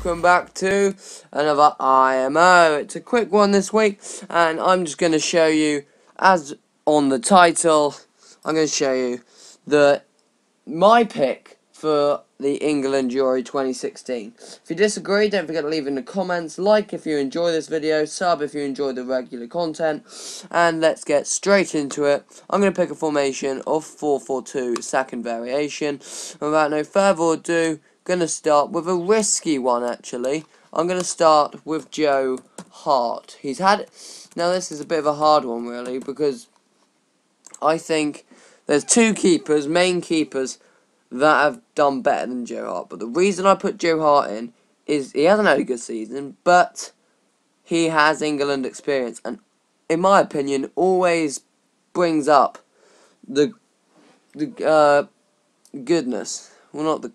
welcome back to another IMO. It's a quick one this week, and I'm just going to show you, as on the title, I'm going to show you my pick for the England Euro 2016. If you disagree, don't forget to leave in the comments, like if you enjoy this video, sub if you enjoy the regular content, and let's get straight into it. I'm going to pick a formation of 4-4-2 second variation. Without no further ado, going to start with a risky one actually. I'm going to start with Joe Hart. Now this is a bit of a hard one really, because I think there's two main keepers, that have done better than Joe Hart. But the reason I put Joe Hart in is he hasn't had a good season, but he has England experience, and in my opinion, always brings up the goodness. Well, not the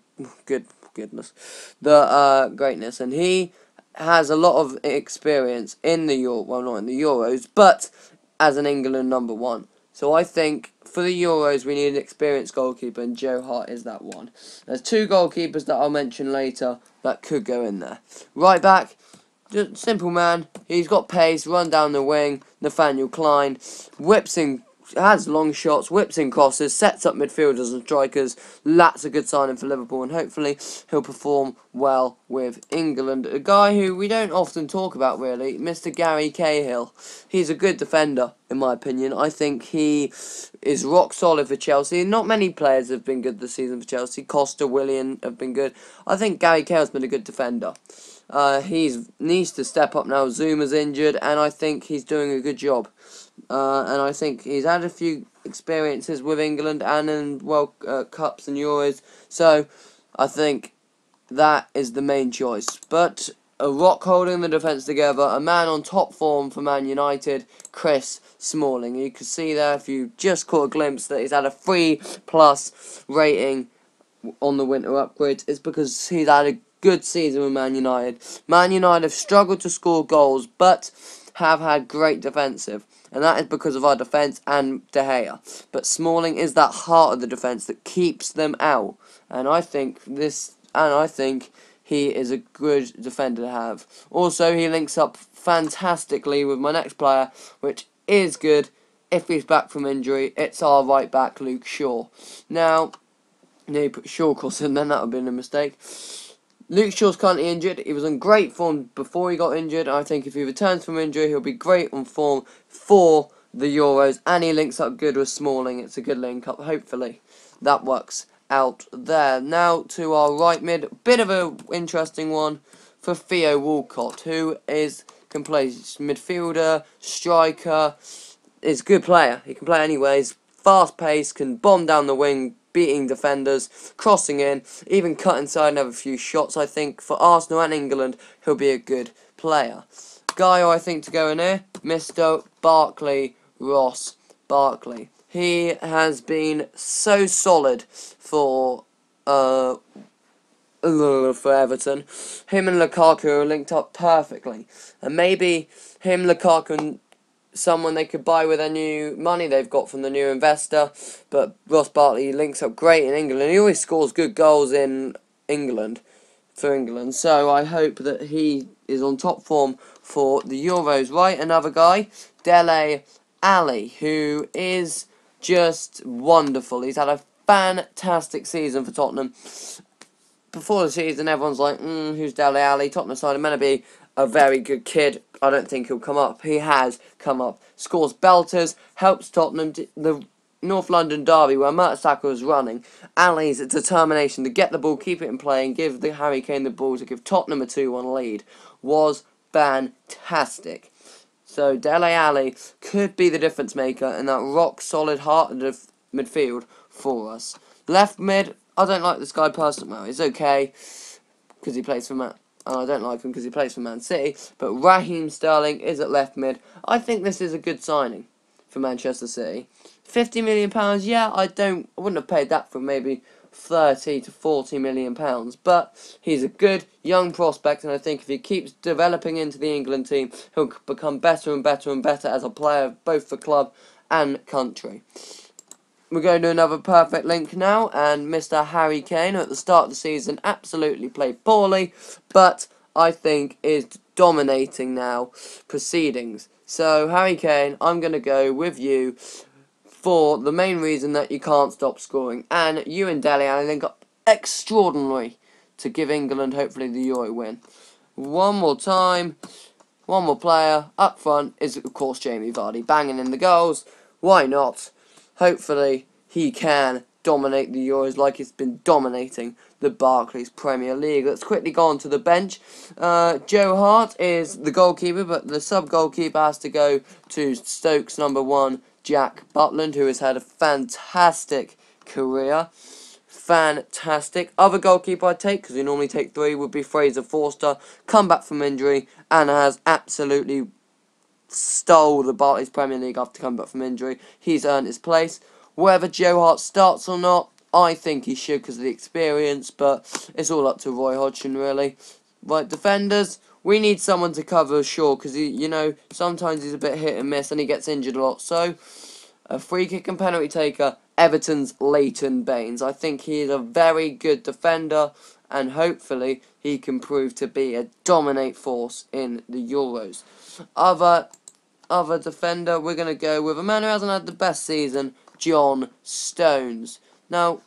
goodness, the greatness, and he has a lot of experience in the not in the Euros, but as an England number one. So I think for the Euros we need an experienced goalkeeper, and Joe Hart is that one. There's two goalkeepers that I'll mention later that could go in there. Right back, just simple man. He's got pace, run down the wing. Nathaniel Klein has long shots, whips in crosses, sets up midfielders and strikers. That's a good signing for Liverpool, and hopefully he'll perform well with England. A guy who we don't often talk about really, Mr. Gary Cahill. He's a good defender, in my opinion. I think he is rock solid for Chelsea. Not many players have been good this season for Chelsea. Costa, Willian have been good. I think Gary Cahill's been a good defender. He needs to step up now. Zuma's injured, and I think he's doing a good job. And I think he's had a few experiences with England and in World Cups and Euros, so I think that is the main choice. But a rock holding the defence together, a man on top form for Man United, Chris Smalling. You can see there, if you just caught a glimpse, that he's had a 3+ rating on the winter upgrade. It's because he's had a good season with Man United. Man United have struggled to score goals, but have had great defensive, and that is because of our defence and De Gea. But Smalling is that heart of the defence that keeps them out, and I think he is a good defender to have. Also, he links up fantastically with my next player, which is good if he's back from injury. It's our right back, Luke Shaw. Now, you put Shaw cross in, then that would have been a mistake. Luke Shaw's currently injured. He was on great form before he got injured. I think if he returns from injury, he'll be great on form for the Euros. And he links up good with Smalling. It's a good link up. Hopefully that works out there. Now to our right mid. Bit of an interesting one for Theo Walcott, who can play midfielder, striker. Is a good player. He can play anyways. Fast pace, can bomb down the wing, beating defenders, crossing in, even cut inside and have a few shots. I think for Arsenal and England, he'll be a good player. Guy who I think to go in here, Mr. Ross Barkley. He has been so solid for Everton. Him and Lukaku are linked up perfectly, and maybe Lukaku, and someone they could buy with their new money they've got from the new investor. But Ross Barkley links up great in England, and he always scores good goals in England for England. So I hope that he is on top form for the Euros. Right, another guy, Dele Alli, who is just wonderful. He's had a fantastic season for Tottenham. Before the season, everyone's like, who's Dele Alli? Tottenham side are meant to be a very good kid. I don't think he'll come up. He has come up. Scores belters, helps Tottenham. The North London derby where Mertesacker was running. Ali's determination to get the ball, keep it in play, and give the Harry Kane the ball to give Tottenham a 2-1 lead was fantastic. So Dele Alli could be the difference maker in that rock solid heart of the midfield for us. Left mid, I don't like this guy personally. Well, he's okay because he plays for Man. I don't like him because he plays for Man City. But Raheem Sterling is at left mid. I think this is a good signing for Manchester City. £50 million, yeah, I wouldn't have paid that for maybe 30 to 40 million pounds. But he's a good young prospect, and I think if he keeps developing into the England team, he'll become better and better and better as a player, both for club and country. We're going to another perfect link now, and Mr. Harry Kane, who at the start of the season absolutely played poorly, but I think, is dominating now proceedings. So, Harry Kane, I'm going to go with you for the main reason that you can't stop scoring. And you and Dele Alli then got extraordinary to give England, hopefully, the Euro win. One more time. One more player up front is, of course, Jamie Vardy, banging in the goals. Why not? Hopefully, he can dominate the Euros like it's been dominating the Barclays Premier League. Let's quickly go on to the bench. Joe Hart is the goalkeeper, but the sub-goalkeeper has to go to Stoke's #1, Jack Butland, who has had a fantastic career. Fantastic. Other goalkeeper I'd take, because we normally take 3, would be Fraser Forster. Come back from injury and has absolutely stole the Barclays Premier League after coming back from injury. He's earned his place. Whether Joe Hart starts or not, I think he should because of the experience, but it's all up to Roy Hodgson, really. Right, defenders, we need someone to cover Shaw because, sometimes he's a bit hit and miss and he gets injured a lot. So, a free kick and penalty taker, Everton's Leighton Baines. I think he is a very good defender, and hopefully he can prove to be a dominate force in the Euros. Other defender, we're going to go with a man who hasn't had the best season, John Stones. Now,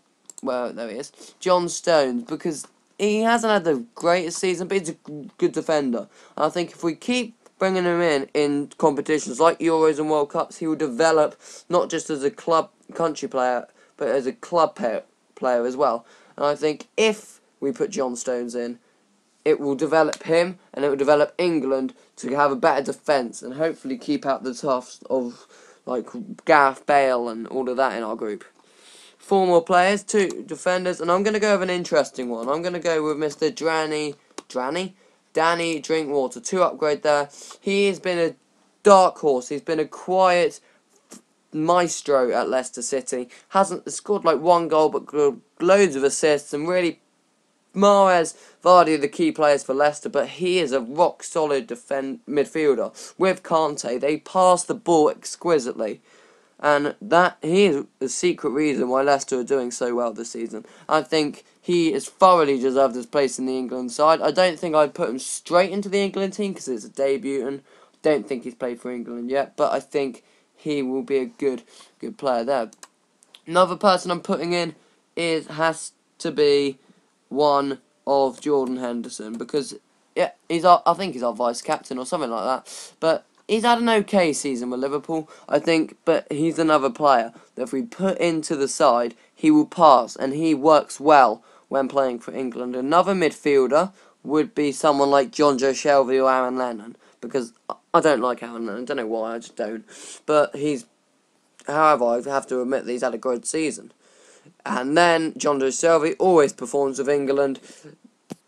well, there he is. John Stones, because he hasn't had the greatest season, but he's a good defender. And I think if we keep bringing him in competitions like Euros and World Cups, he will develop not just as a country player, but as a club player as well. And I think if we put John Stones in, it will develop him and it will develop England to have a better defence and hopefully keep out the toughs of like Gareth Bale and all of that in our group. 4 more players, 2 defenders, and I'm going to go with an interesting one. I'm going to go with Mr. Danny Drinkwater, 2 upgrade there. He has been a dark horse. He's been a quiet maestro at Leicester City. Hasn't scored like 1 goal, but loads of assists and really Mahrez, Vardy are the key players for Leicester, but he is a rock-solid midfielder. With Kante, they pass the ball exquisitely. And that he is the secret reason why Leicester are doing so well this season. I think he has thoroughly deserved his place in the England side. I don't think I'd put him straight into the England team because it's a debut and don't think he's played for England yet. But I think he will be a good player there. Another person I'm putting in has to be one of Jordan Henderson because I think he's our vice captain or something like that. But he's had an okay season with Liverpool, I think, but he's another player that if we put into the side, he will pass, and he works well when playing for England. Another midfielder would be someone like John Joe Shelby or Aaron Lennon, because I don't like Aaron Lennon, I don't know why, I just don't. But however, I have to admit that he's had a good season. And then John Joe Shelby always performs with England.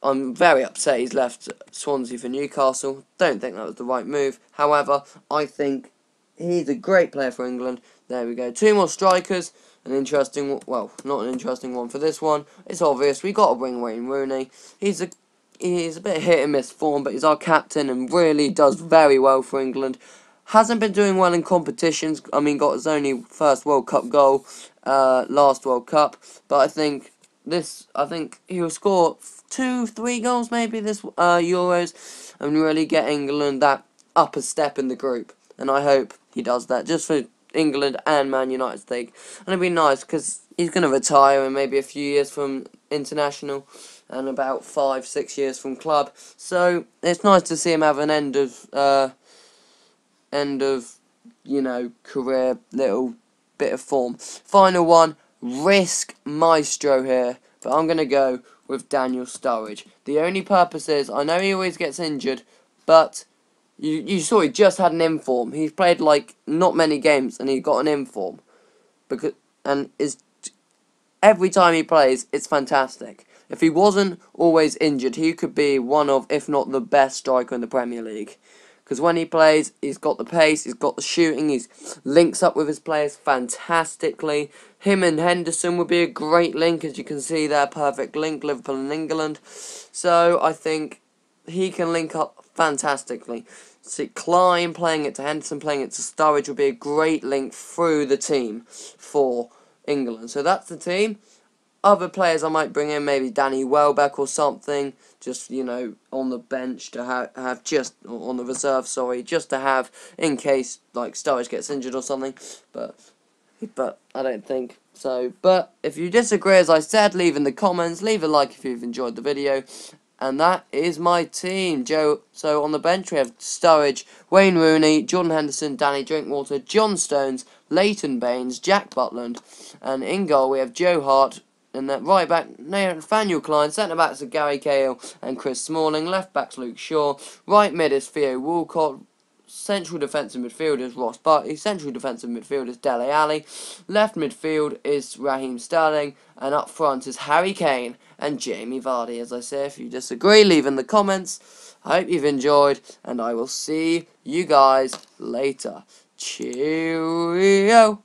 I'm very upset he's left Swansea for Newcastle. Don't think that was the right move. However, I think he's a great player for England. There we go. 2 more strikers. An interesting, well, not an interesting one for this one. It's obvious. We got to bring Wayne Rooney. He's a bit hit and miss form, but he's our captain and really does very well for England. Hasn't been doing well in competitions. I mean, got his only first World Cup goal last World Cup. But I think he'll score 2-3 goals maybe this Euros and really get England that upper step in the group. And I hope he does that just for England and Man United's sake. And it'd be nice because he's going to retire in maybe a few years from international and about 5-6 years from club. So it's nice to see him have an end of career little bit of form. Final one, risk maestro here, but I'm going to go with Daniel Sturridge. The only purpose is, I know he always gets injured, but you saw he just had an inform. He's played like not many games and he got an inform. Every time he plays, it's fantastic. If he wasn't always injured, he could be one of, if not the best striker in the Premier League. Because when he plays, he's got the pace, he's got the shooting, he links up with his players fantastically. Him and Henderson would be a great link, as you can see there, perfect link, Liverpool and England. So I think he can link up fantastically. See, Klein playing it to Henderson, playing it to Sturridge would be a great link through the team for England. So that's the team. Other players I might bring in, maybe Danny Welbeck or something, just, on the bench to have just, or on the reserve, sorry, just to have in case, like, Sturridge gets injured or something, but I don't think so. But if you disagree, as I said, leave in the comments, leave a like if you've enjoyed the video. And that is my team, Joe. So on the bench we have Sturridge, Wayne Rooney, Jordan Henderson, Danny Drinkwater, John Stones, Leighton Baines, Jack Butland. And in goal we have Joe Hart. And then right back, Nathaniel Klein. Centre backs are Gary Cahill and Chris Smalling. Left backs Luke Shaw. Right mid is Theo Walcott. Central defensive midfielders Ross Barkley. Central defensive midfielders Dele Alli. Left midfield is Raheem Sterling. And up front is Harry Kane and Jamie Vardy. As I say, if you disagree, leave in the comments. I hope you've enjoyed, and I will see you guys later. Cheerio!